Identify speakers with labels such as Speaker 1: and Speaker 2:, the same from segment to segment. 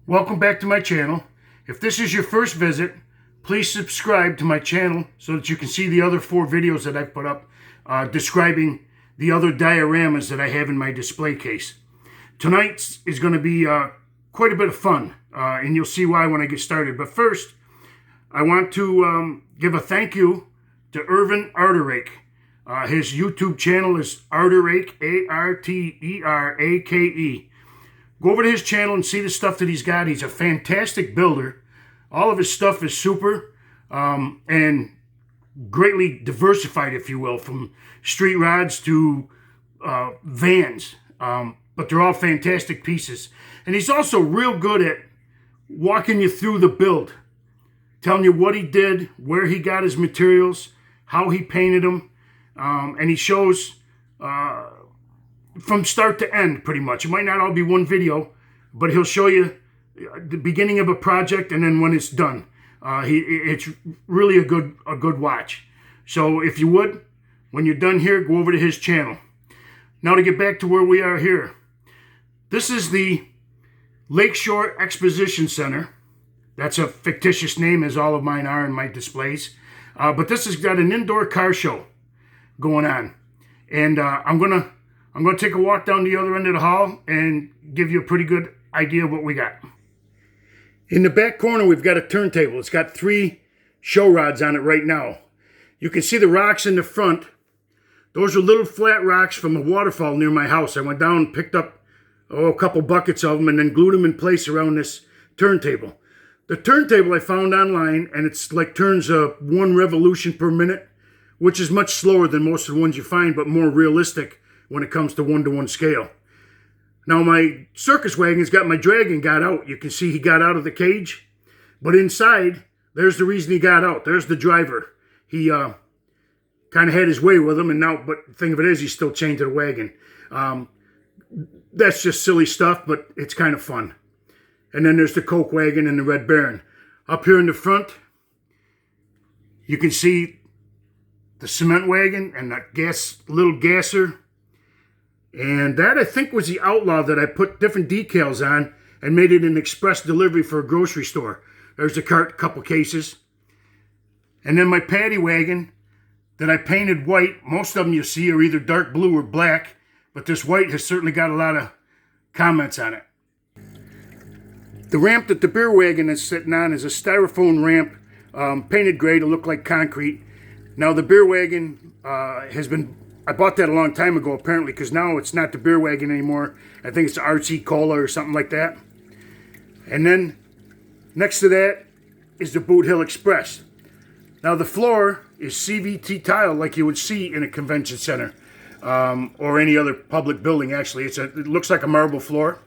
Speaker 1: Welcome back to my channel. If this is your first visit, please subscribe to my channel so that you can see the other 4 videos that I've put up describing the other dioramas that I have in my display case. Tonight's is going to be quite a bit of fun, and you'll see why when I get started. But first, I want to give a thank you to Irvin Arterake. His YouTube channel is Arterake, A-R-T-E-R-A-K-E. Go over to his channel and see the stuff that he's got. He's a fantastic builder. All of his stuff is super and greatly diversified, if you will, from street rods to vans. But they're all fantastic pieces. And he's also real good at walking you through the build, telling you what he did, where he got his materials, how he painted them. And he shows from start to end, pretty much. It might not all be one video, but he'll show you the beginning of a project and then when it's done. It's really a good watch. So if you would, when you're done here, go over to his channel. Now to get back to where we are here. This is the Lakeshore Exposition Center. That's a fictitious name, as all of mine are in my displays. But this has got an indoor car show going on. And I'm gonna take a walk down the other end of the hall and give you a pretty good idea of what we got. In the back corner, we've got a turntable. It's got 3 show rods on it right now. You can see the rocks in the front. Those are little flat rocks from a waterfall near my house. I went down and picked up a couple buckets of them and then glued them in place around this turntable. The turntable I found online, and it's like turns 1 revolution per minute, which is much slower than most of the ones you find, but more realistic when it comes to 1-to-1 scale. Now my circus wagon's got my dragon got out. You can see he got out of the cage, but inside, there's the reason he got out. There's the driver. He kind of had his way with him, and now, but the thing of it is, he's still chained to the wagon. That's just silly stuff, but it's kind of fun. And then there's the Coke wagon and the Red Baron. Up here in the front, you can see the cement wagon and the little gasser. And that, I think, was the Outlaw that I put different decals on and made it an express delivery for a grocery store. There's the cart, couple cases. And then my paddy wagon that I painted white. Most of them you see are either dark blue or black, but this white has certainly got a lot of comments on it. The ramp that the beer wagon is sitting on is a styrofoam ramp, painted gray to look like concrete. Now the beer wagon I bought that a long time ago, apparently, because now it's not the beer wagon anymore. I think it's RC Cola or something like that. And then next to that is the Boot Hill Express. Now the floor is CVT tile like you would see in a convention center or any other public building, actually. It looks like a marble floor.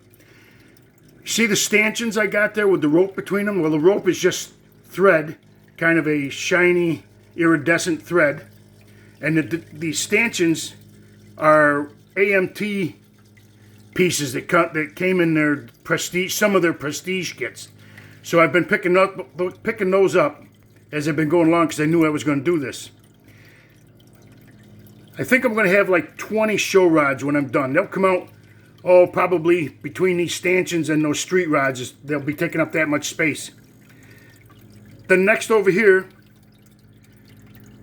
Speaker 1: See the stanchions I got there with the rope between them? Well, the rope is just thread, kind of a shiny, iridescent thread. And the stanchions are AMT pieces that came in their prestige, some of their prestige kits. So I've been picking those up as I've been going along because I knew I was going to do this. I think I'm going to have like 20 show rods when I'm done. They'll come out, probably between these stanchions and those street rods, they'll be taking up that much space. Then next over here,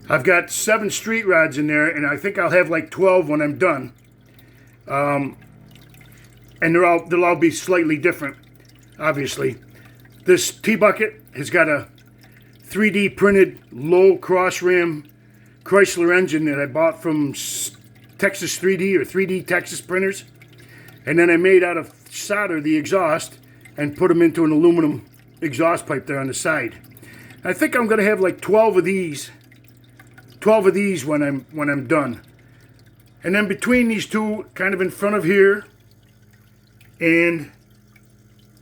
Speaker 1: I've got 7 street rods in there, and I think I'll have like 12 when I'm done. And they'll all be slightly different, obviously. This T-bucket has got a 3D printed low cross ram Chrysler engine that I bought from Texas 3D or 3D Texas printers. And then I made out of solder the exhaust and put them into an aluminum exhaust pipe there on the side. I think I'm going to have like 12 of these when I'm done. And then between these two, kind of in front of here and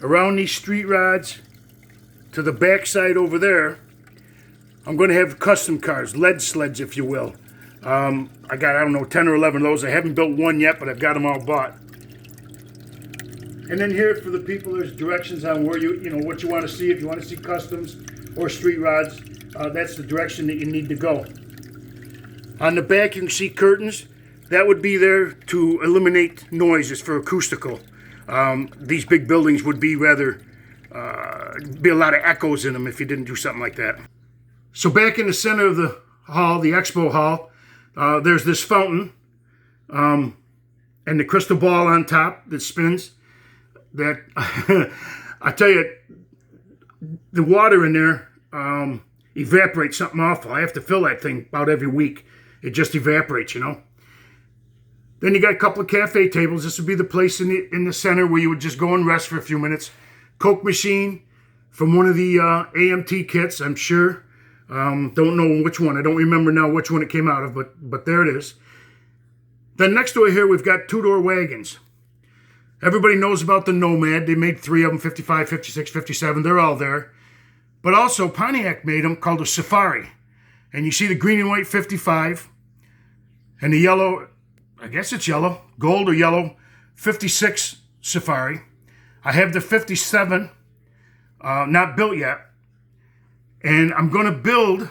Speaker 1: around these street rods to the back side over there, I'm going to have custom cars, lead sleds, if you will. I got, 10 or 11 of those. I haven't built one yet, but I've got them all bought. And then here for the people, there's directions on where what you want to see. If you want to see customs or street rods, that's the direction that you need to go. On the back, you can see curtains. That would be there to eliminate noises for acoustical. These big buildings would be rather be a lot of echoes in them if you didn't do something like that. So back in the center of the hall, the expo hall, there's this fountain and the crystal ball on top that spins. That I tell you, the water in there evaporates something awful. I have to fill that thing about every week. It just evaporates, you know. Then you got a couple of cafe tables. This would be the place in the center where you would just go and rest for a few minutes. Coke machine from one of the AMT kits, I'm sure. Don't know which one. I don't remember now which one it came out of, but there it is. Then next to it here, we've got two-door wagons. Everybody knows about the Nomad. They made 3 of them, 55, 56, 57. They're all there. But also, Pontiac made them called a Safari. And you see the green and white 55 and the yellow, I guess it's yellow, gold or yellow, 56 Safari. I have the 57, not built yet. And I'm going to build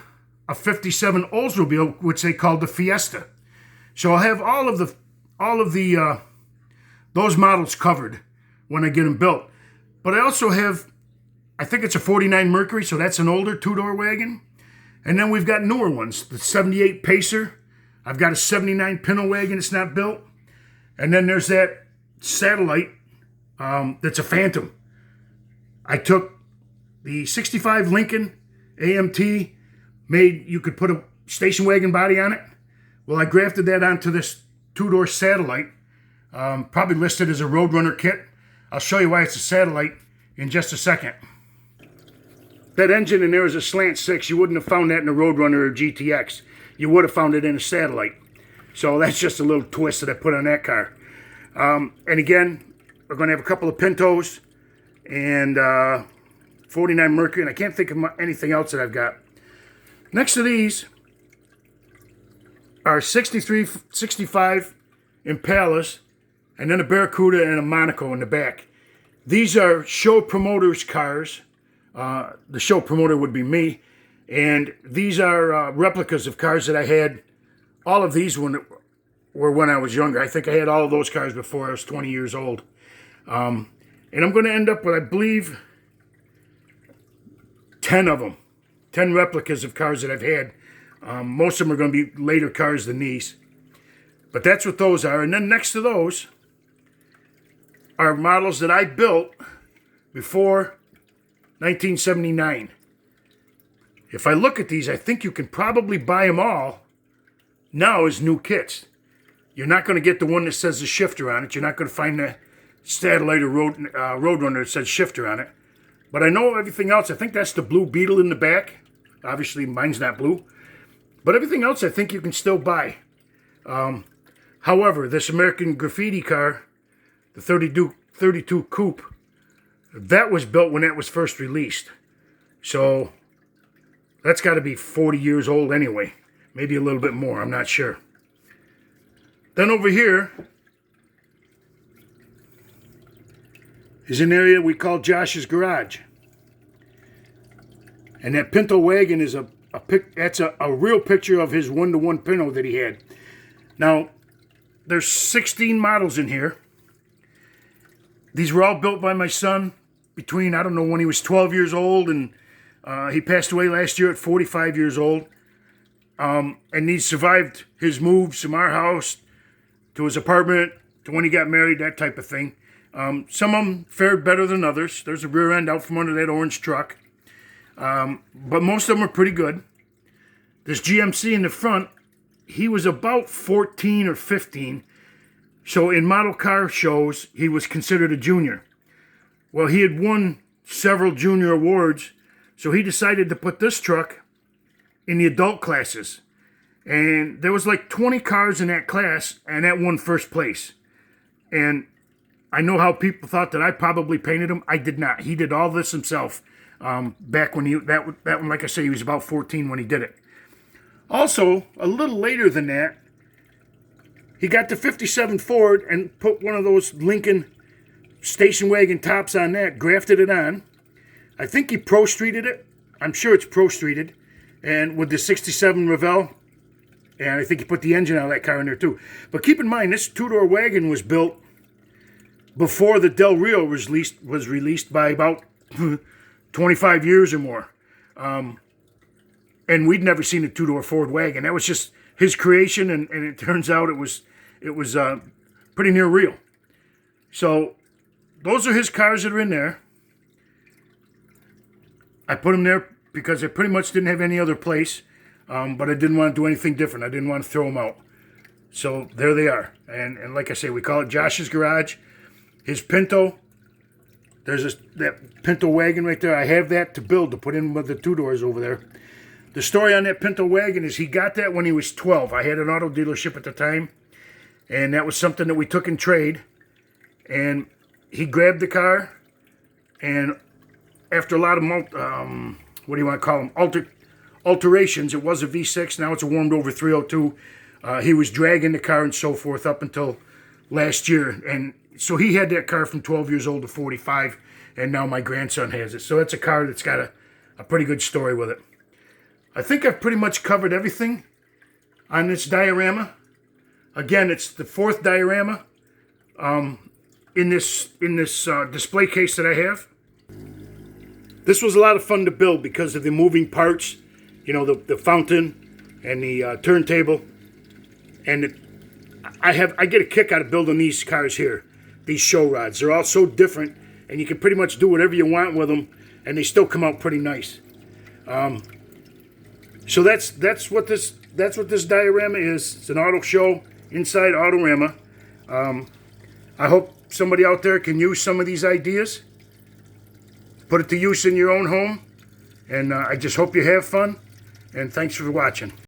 Speaker 1: a 57 Oldsmobile, which they call the Fiesta. So I'll have all of the those models covered when I get them built. But I also have, I think it's a 49 Mercury, so that's an older two-door wagon. And then we've got newer ones, the 78 Pacer. I've got a 79 Pinto wagon, it's not built. And then there's that Satellite that's a Phantom. I took the 65 Lincoln AMT, made, you could put a station wagon body on it. Well, I grafted that onto this two-door Satellite, probably listed as a Roadrunner kit. I'll show you why it's a Satellite in just a second. That engine in there is a slant 6. You wouldn't have found that in a Roadrunner or GTX. You would have found it in a Satellite. So that's just a little twist that I put on that car. And again, we're going to have a couple of Pintos and 49 Mercury, and I can't think of anything else that I've got. Next to these are 63, 65 Impalas, and then a Barracuda and a Monaco in the back. These are show promoters' cars. The show promoter would be me. And these are replicas of cars that I had. All of these were when I was younger. I think I had all of those cars before I was 20 years old. And I'm going to end up with, I believe, 10 of them. 10 replicas of cars that I've had. Most of them are going to be later cars than these. But that's what those are. And then next to those are models that I built before 1979. If I look at these, I think you can probably buy them all now as new kits. You're not going to get the one that says the shifter on it. You're not going to find the Satellite or Roadrunner that says shifter on it. But I know everything else. I think that's the blue Beetle in the back. Obviously, mine's not blue. But everything else I think you can still buy. However, this American Graffiti car, the 32 Coupe, that was built when it was first released. So that's got to be 40 years old anyway. Maybe a little bit more, I'm not sure. Then over here is an area we call Josh's Garage. And that Pinto wagon is that's a real picture of his 1-to-1 Pinto that he had. Now, there's 16 models in here. These were all built by my son between, I don't know, when he was 12 years old and he passed away last year at 45 years old. And he survived his moves from our house to his apartment to when he got married, that type of thing. Some of them fared better than others. There's a rear end out from under that orange truck. But most of them are pretty good. This GMC in the front, he was about 14 or 15. So in model car shows, he was considered a junior. Well, he had won several junior awards, so he decided to put this truck in the adult classes. And there was like 20 cars in that class, and that won first place. And I know how people thought that I probably painted him. I did not. He did all this himself. Back when that one, like I say, he was about 14 when he did it. Also, a little later than that, he got the 57 Ford and put one of those Lincoln station wagon tops on that, grafted it on. I think he pro-streeted it. I'm sure it's pro-streeted. And with the 67 Revell, and I think he put the engine out of that car in there too. But keep in mind, this two-door wagon was built before the Del Rio was released by about 25 years or more. And we'd never seen a two-door Ford wagon. That was just his creation, and it turns out it was pretty near real. So those are his cars that are in there. I put them there because I pretty much didn't have any other place, but I didn't want to do anything different. I didn't want to throw them out. So there they are. And like I say, we call it Josh's Garage. His Pinto, there's that Pinto wagon right there. I have that to build, to put in with the two doors over there. The story on that Pinto wagon is he got that when he was 12. I had an auto dealership at the time, and that was something that we took in trade. And he grabbed the car, and after a lot of, what do you want to call them, alterations, it was a V6, now it's a warmed over 302. He was dragging the car and so forth up until last year. And so he had that car from 12 years old to 45, and now my grandson has it. So it's a car that's got a pretty good story with it. I think I've pretty much covered everything on this diorama. Again, it's the fourth diorama in this display case that I have. This was a lot of fun to build because of the moving parts, you know, the fountain and the turntable. And I get a kick out of building these cars here, these show rods. They're all so different, and you can pretty much do whatever you want with them, and they still come out pretty nice. So that's what this diorama is. It's an auto show inside Autorama. I hope somebody out there can use some of these ideas, put it to use in your own home, and I just hope you have fun. And thanks for watching.